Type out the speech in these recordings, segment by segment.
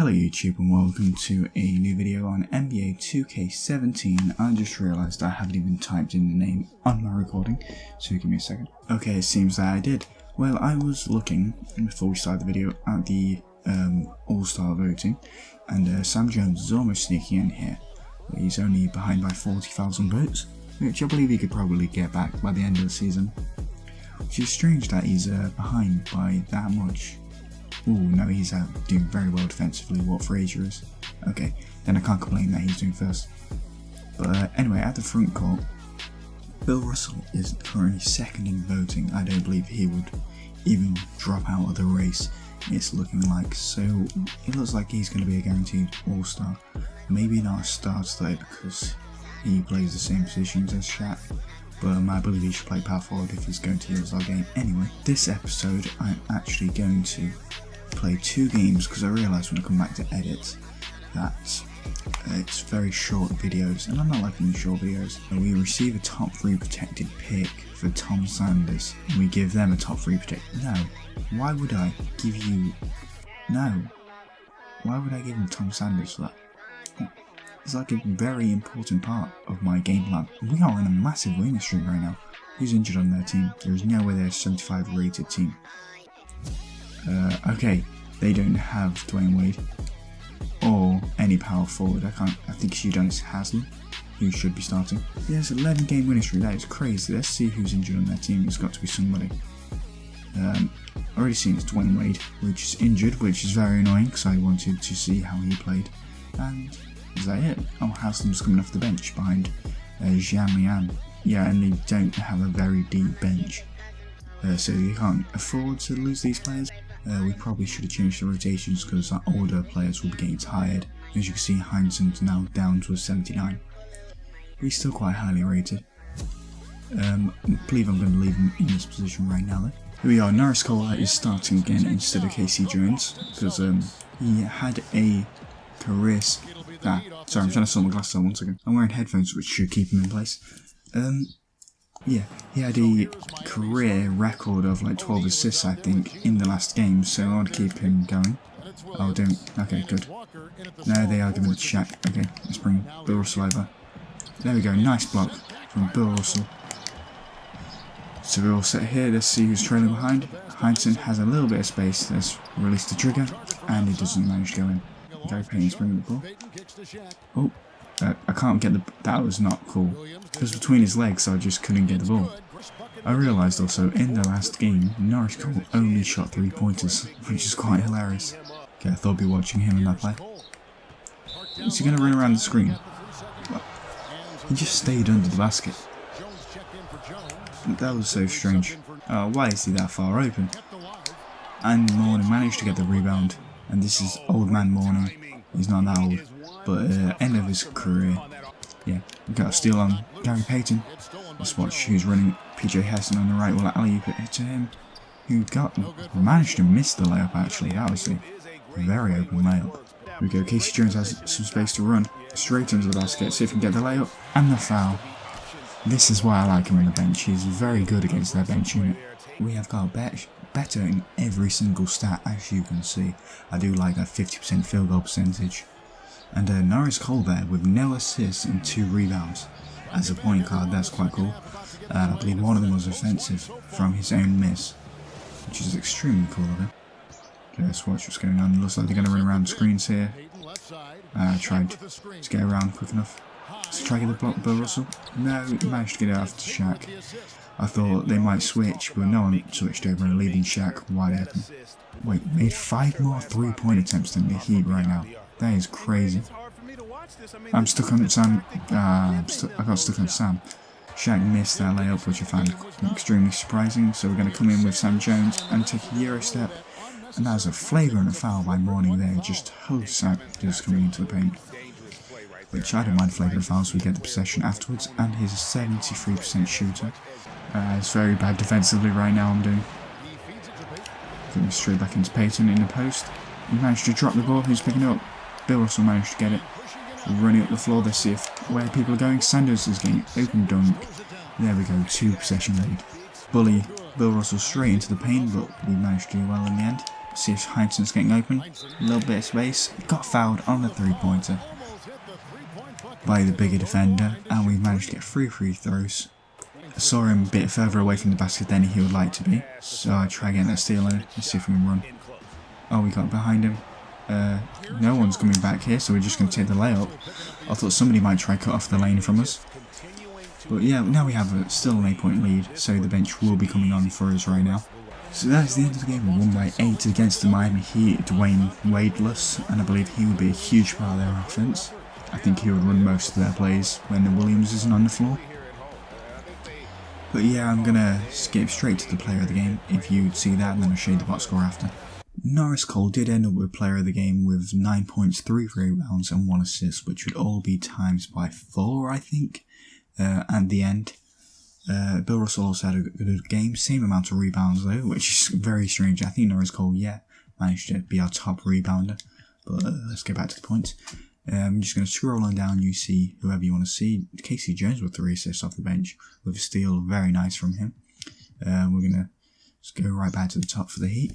Hello YouTube and welcome to a new video on NBA 2K17. I just realised I haven't even typed in the name on my recording, so give me a second. Okay, it seems that I did. Well, I was looking, before we started the video, at the All-Star voting, and Sam Jones is almost sneaking in here. He's only behind by 40,000 votes, which I believe he could probably get back by the end of the season. Which is strange that he's behind by that much. Ooh, no, he's doing very well defensively. What Frazier is. Okay, then I can't complain that he's doing first. But anyway, at the front court, Bill Russell is currently second in voting. I don't believe he would even drop out of the race. It's looking like, so it looks like he's going to be a guaranteed All-Star. Maybe not a starter because he plays the same positions as Shaq. But I believe he should play power forward if he's going to the All-Star game. Anyway, this episode I'm actually going to play 2 games because I realised when I come back to edit that it's very short videos, and I'm not liking these short videos. We receive a top 3 protected pick for Tom Sanders, and we give them a top 3 protected. No, why would I give you? No, why would I give him Tom Sanders for that? It's like a very important part of my game plan. We are in a massive winning streak right now. Who's injured on their team? There is no way they're a 75 rated team. Okay, they don't have Dwayne Wade or any power forward. I think Udonis Haslem, who should be starting. Yes, 11 game winning streak. That is crazy. Let's see who's injured on their team. It's got to be somebody. Already seen it's Dwayne Wade, which is injured, which is very annoying because I wanted to see how he played. And is that it? Oh, Haslem's coming off the bench behind Jian Lian. Yeah, and they don't have a very deep bench. So you can't afford to lose these players. We probably should have changed the rotations because our older players will be getting tired. As you can see, Heinsohn's now down to a 79. But he's still quite highly rated. I believe I'm going to leave him in this position right now though. Here we are, Norris Cole is starting again instead of KC Jones because he had a career... sorry, I'm trying to sort my glasses on 1 second. I'm wearing headphones which should keep him in place. Yeah, he had a career record of like 12 assists I think in the last game, so I want to keep him going. Oh, don't. Okay, good. No, they are giving it to Shaq. Okay, let's bring Bill Russell over. There we go, nice block from Bill Russell. So we're all set here, let's see who's trailing behind. Heinsohn has a little bit of space, let's release the trigger, and he doesn't manage to go in. Gary Payton's bringing the ball. Oh. I can't get the... That was not cool. It was between his legs, so I just couldn't get the ball. I realised also, in the last game, Norris Cole only shot 3-pointers, which is quite hilarious. Okay, I thought I'd be watching him in that play. Is he going to run around the screen? Well, he just stayed under the basket. That was so strange. Why is he that far open? And Morning managed to get the rebound. And this is old man Morning. He's not that old. But end of his career. Yeah, we got a steal on Gary Payton. Let's watch who's running. PJ Heston on the right will alley-oop it to him. Who managed to miss the layup actually. That was a very open layup. Here we go, Casey Jones has some space to run. Straight into the basket, see if he can get the layup. And the foul. This is why I like him on the bench. He's very good against their bench unit. We have got better in every single stat, as you can see. I do like that 50% field goal percentage. And Norris Cole there with no assists and 2 rebounds. As a point guard, that's quite cool. I believe one of them was offensive from his own miss, which is extremely cool of him. Okay, let's watch what's going on. It looks like they're going to run around screens here. Tried to get around quick enough. Let's try to get the block, Bill Russell. No, he managed to get it after Shaq. I thought they might switch, but no one switched over and leaving Shaq wide open. Wait, made 5 more 3-point attempts than the Heat right now. That is crazy. I'm stuck on Sam. I got stuck on Sam. Shaq missed that layup, which I found extremely surprising. So we're going to come in with Sam Jones and take a Euro step. And that was a flagrant foul by Morning there. Just host Sam just coming into the paint. Which I don't mind flagrant fouls. We get the possession afterwards. And he's a 73% shooter. It's very bad defensively right now. I'm doing. Getting straight back into Payton in the post. He managed to drop the ball. Who's picking it up? Bill Russell managed to get it. Running up the floor, let's see where people are going. Sanders is getting open dunk. There we go, 2 possession lead. Bully Bill Russell straight into the paint, but we managed to do well in the end. See if Heinsohn's getting open. A little bit of space. Got fouled on the three-pointer by the bigger defender, and we managed to get 3 free throws. I saw him a bit further away from the basket than he would like to be, so I try getting that steal in. Let's see if we can run. Oh, we got behind him. No one's coming back here, so we're just going to take the layup. I thought somebody might try cut off the lane from us. But yeah, now we have still an 8-point lead, so the bench will be coming on for us right now. So that is the end of the game. We won by 8 against the Miami Heat, Dwayne Wadeless, and I believe he will be a huge part of their offense. I think he would run most of their plays when the Williams isn't on the floor. But yeah, I'm going to skip straight to the player of the game. If you'd see that, and then I'll show you the box score after. Norris Cole did end up with player of the game with 9 points, 3 rebounds and 1 assist, which would all be times by 4, I think, at the end. Bill Russell also had a good game, same amount of rebounds though, which is very strange. I think Norris Cole, yeah, managed to be our top rebounder. But let's get back to the points. I'm just going to scroll on down, you see whoever you want to see. Casey Jones with 3 assists off the bench with a steal, very nice from him. We're going to just go right back to the top for the Heat.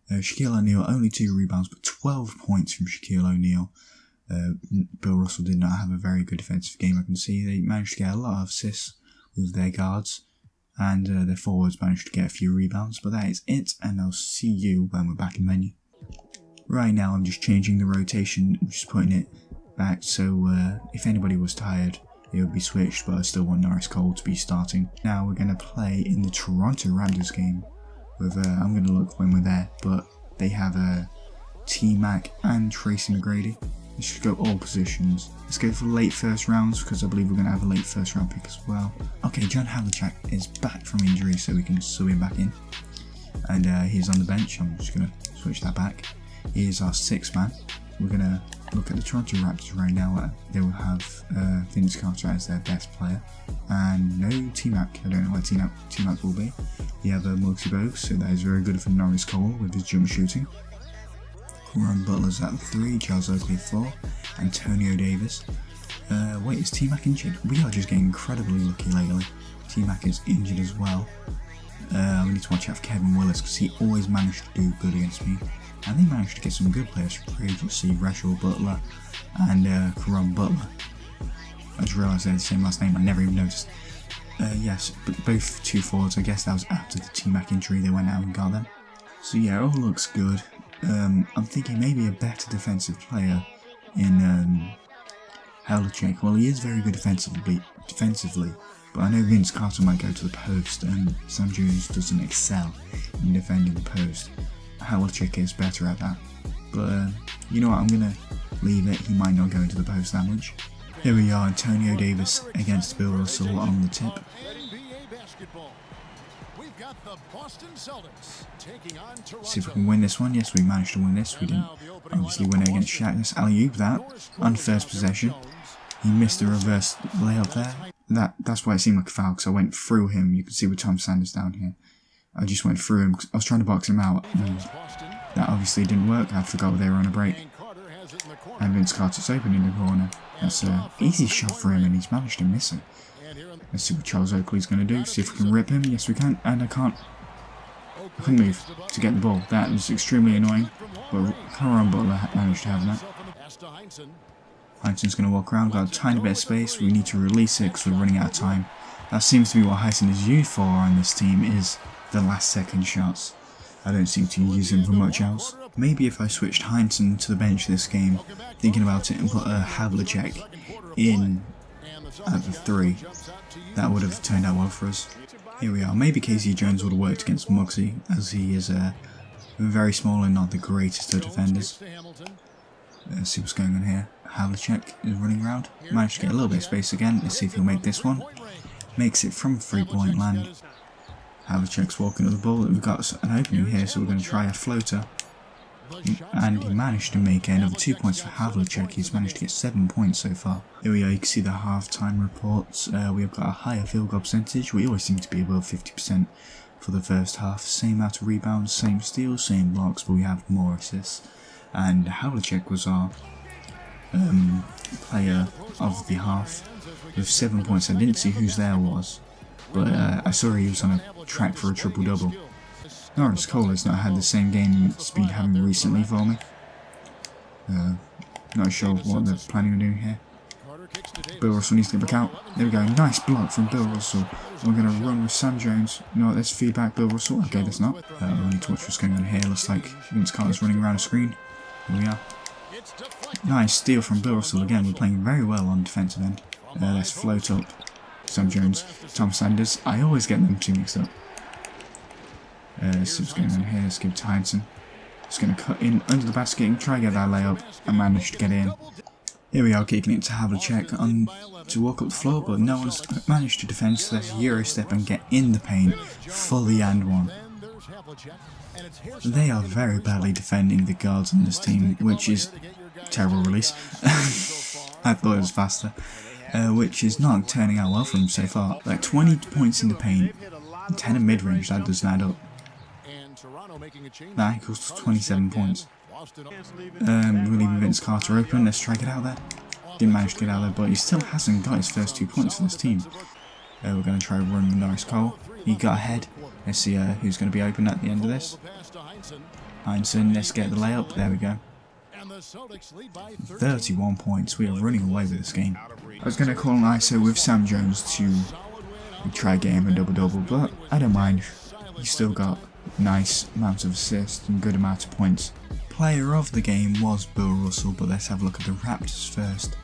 Shaquille O'Neal, only 2 rebounds, but 12 points from Shaquille O'Neal. Bill Russell did not have a very good defensive game, I can see. They managed to get a lot of assists with their guards, and their forwards managed to get a few rebounds, but that is it, and I'll see you when we're back in menu. Right now I'm just changing the rotation, just putting it back, so if anybody was tired, it would be switched, but I still want Norris Cole to be starting. Now we're going to play in the Toronto Raptors game. I'm going to look when we're there, but they have T-Mac and Tracy McGrady. Let's just go all positions. Let's go for late first rounds, because I believe we're going to have a late first round pick as well. Okay, John Havlicek is back from injury, so we can sub him back in. And he's on the bench. I'm just going to switch that back. He is our 6th man. We're going to look at the Toronto Raptors right now. They will have Vince Carter as their best player. And no T-Mac. I don't know where T-Mac will be. You have Muggsy Bogues, so that is very good for Norris Cole with his jump shooting. Ron Butler's at 3, Charles Oakley 4, Antonio Davis. Wait, is T-Mac injured? We are just getting incredibly lucky lately. T-Mac is injured as well. We need to watch out for Kevin Willis, because he always managed to do good against me. And they managed to get some good players from free agency, Rachel Butler and Caron Butler. I just realised they had the same last name, I never even noticed. Yes, but both 2 forwards, I guess that was after the T-Mac injury, they went out and got them. So yeah, it all looks good. I'm thinking maybe a better defensive player in Havlicek. Well, he is very good defensively, but I know Vince Carter might go to the post, and Sam Jones doesn't excel in defending the post. Havlicek is better at that. But you know what, I'm going to leave it. He might not go into the post that much. Here we are, Antonio Davis against Bill Russell on the tip. See if we can win this one. Yes, we managed to win this. We didn't obviously win it against Shaq. Let's alley-oop that on first possession. He missed the reverse layup there. That's why it seemed like a foul, because I went through him. You can see with Tom Sanders down here. I just went through him. I was trying to box him out. And that obviously didn't work. I forgot they were on a break. And Vince Carter's open in the corner. That's an easy shot for him, and he's managed to miss it. Let's see what Charles Oakley's going to do. See if we can rip him. Yes, we can. And I can't. I couldn't move to get the ball. That was extremely annoying. But Caron Butler managed to have that. Heinsohn's going to walk around. Got a tiny bit of space. We need to release it because we're running out of time. That seems to be what Heinsohn is used for on this team, is the last second shots. I don't seem to use him for much else. Maybe if I switched Heinsohn to the bench this game, thinking about it, and put Havlicek in at the 3, that would have turned out well for us. Here we are. Maybe Casey Jones would have worked against Muggsy, as he is very small and not the greatest of defenders. Let's see what's going on here. Havlicek is running around. Managed to get a little bit of space again. Let's see if he'll make this one. Makes it from 3-point land. Havlicek's walking to the ball. We've got an opening here, so we're going to try a floater. And he managed to make another 2 points for Havlicek. He's managed to get 7 points so far. Here we are, you can see the half-time reports. We have got a higher field goal percentage. We always seem to be above 50% for the first half. Same amount of rebounds, same steals, same blocks, but we have more assists. And Havlicek was our player of the half with 7 points. I didn't see whose there was, but I saw he was on a track for a triple-double. Norris Cole has not had the same game it's been having recently for me. Not sure what they're planning on doing here. Bill Russell needs to get back out. There we go. Nice block from Bill Russell. We're going to run with Sam Jones. No, there's feedback. Bill Russell. Okay, that's not. We need to watch what's going on here. Looks like Vince Carter's running around the screen. Here we are. Nice steal from Bill Russell. Again, we're playing very well on defensive end. Let's float up. Sam Jones. Tom Sanders. I always get them two mixed up. Let's see what's going on here. Let's give Tyson. Just going to cut in under the basket and try to get that layup. And managed to get in. Here we are, kicking it to Havlicek on to walk up the floor, but no one's managed to defend, so let's Euro step and get in the paint fully and one. They are very badly defending the guards on this team, which is terrible release. I thought it was faster, which is not turning out well for them so far. Like 20 points in the paint, 10 in mid-range, that doesn't add up. That equals 27 points. We're leaving Vince Carter open. Let's try to get out there. Didn't manage to get out there, but he still hasn't got his first 2 points for this team. We're going to try run with Norris Cole. He got ahead. Let's see who's going to be open at the end of this. Heinsohn, let's get the layup. There we go. 31 points. We are running away with this game. I was going to call an ISO with Sam Jones to try to get him a double-double, but I don't mind. He's still got nice amounts of assists and good amount of points. Player of the game was Bill Russell, but let's have a look at the Raptors first.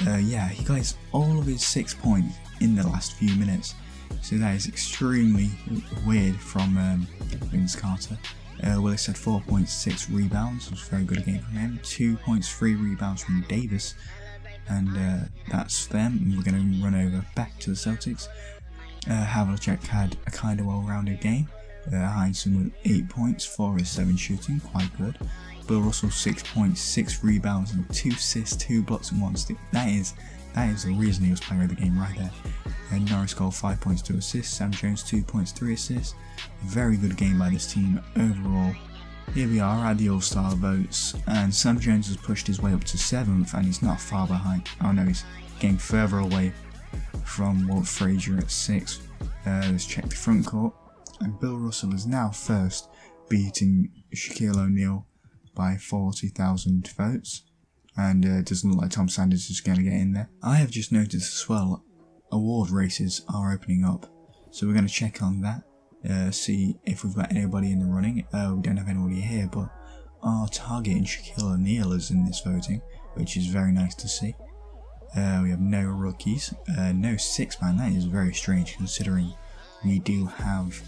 Yeah, he got all of his 6 points in the last few minutes, so that is extremely weird from Vince Carter. Willis had 4 points, 6 rebounds. It was a very good game from him. 2 points, 3 rebounds from Davis, and that's them. And we're going to run over back to the Celtics. Havlicek had a kind of well-rounded game. Heinsohn with 8 points, 4 of 7 shooting, quite good. Bill Russell 6 points, 6 rebounds, and 2 assists, 2 blocks, and 1 steal. That is the reason he was player of the game right there. And Norris Cole 5 points, 2 assists. Sam Jones 2 points, 3 assists. Very good game by this team overall. Here we are at the All-Star votes, and Sam Jones has pushed his way up to 7th, and he's not far behind. Oh no, he's getting further away from Walt Frazier at 6th. Let's check the front court. And Bill Russell is now first, beating Shaquille O'Neal by 40,000 votes. And it doesn't look like Tom Sanders is going to get in there. I have just noticed as well, award races are opening up. So we're going to check on that, see if we've got anybody in the running. We don't have anybody here, but our target in Shaquille O'Neal is in this voting, which is very nice to see. We have no rookies, no 6-man. That is very strange considering we do have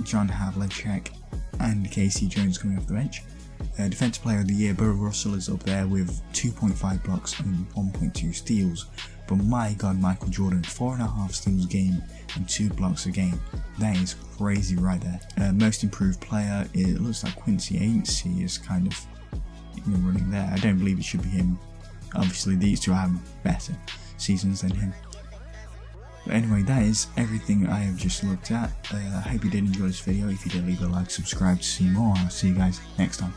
John Havlicek and Casey Jones coming off the bench. Defensive Player of the Year, Bill Russell is up there with 2.5 blocks and 1.2 steals. But my god, Michael Jordan, 4.5 steals a game and 2 blocks a game. That is crazy right there. Most Improved Player, it looks like Quincy Ainsley is kind of running there. I don't believe it should be him. Obviously these two are having better seasons than him. But anyway, that is everything I have just looked at. I hope you did enjoy this video. If you did, leave a like, subscribe to see more. I'll see you guys next time.